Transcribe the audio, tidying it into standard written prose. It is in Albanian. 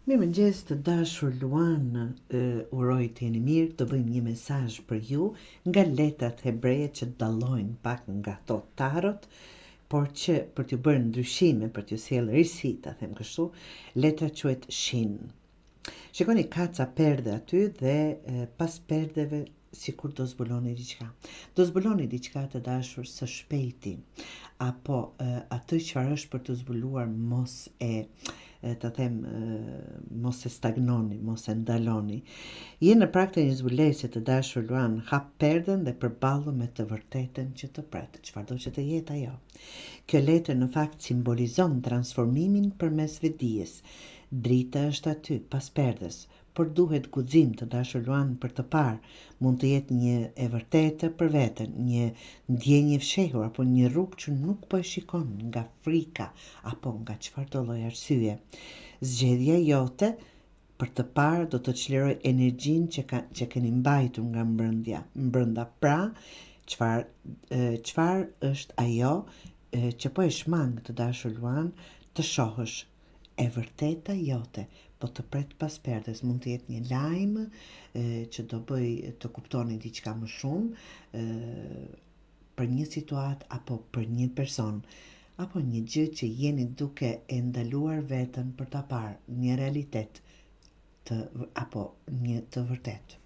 Mirëmëngjes të dashur Luan, uroj të jeni mirë, të bëjmë një mesazh për ju nga letrat hebreje që dallojnë pak nga ato tarot, por që për t'ju bërë ndryshime, për t'ju sjellë risi, ta them kështu, letra quhet shin. Shikoni ka ca perde aty dhe pas perdeve sikur do zbuloni diçka. Do zbuloni diçka të dashur së shpejti, apo atë çfarë është për të zbuluar mos e të them mos e stagnoni, mos e ndaloni. Je në prag të një zbulesje të dashur Luan, hap perden dhe përballu me të vërtetën që të pret, çfarëdo që të jetë ajo. Kjo letër në fakt simbolizon transformimin përmes vedijes. Drita është aty pas perdes, por duhet guxim të dashur Luan për të parë. Mund të jetë një e vërtetë për veten, një ndjenjë fshehur apo një rrugë që nuk po e shikon nga frika apo nga çfarëdo lloj arsye. Zgjedhja jote për të parë do të çliroj energjinë që keni mbajtur nga brenda. Pra, çfarë është ajo që po e shmang të dashur Luan të shohësh e vërteta jote, po të pret pas perdes. Mund të jetë një lajm që do bëj të kuptoni diçka më shumë për një situatë apo për një person, apo një gjë që jeni duke e ndaluar veten për ta parë një realitet apo një të vërtetë.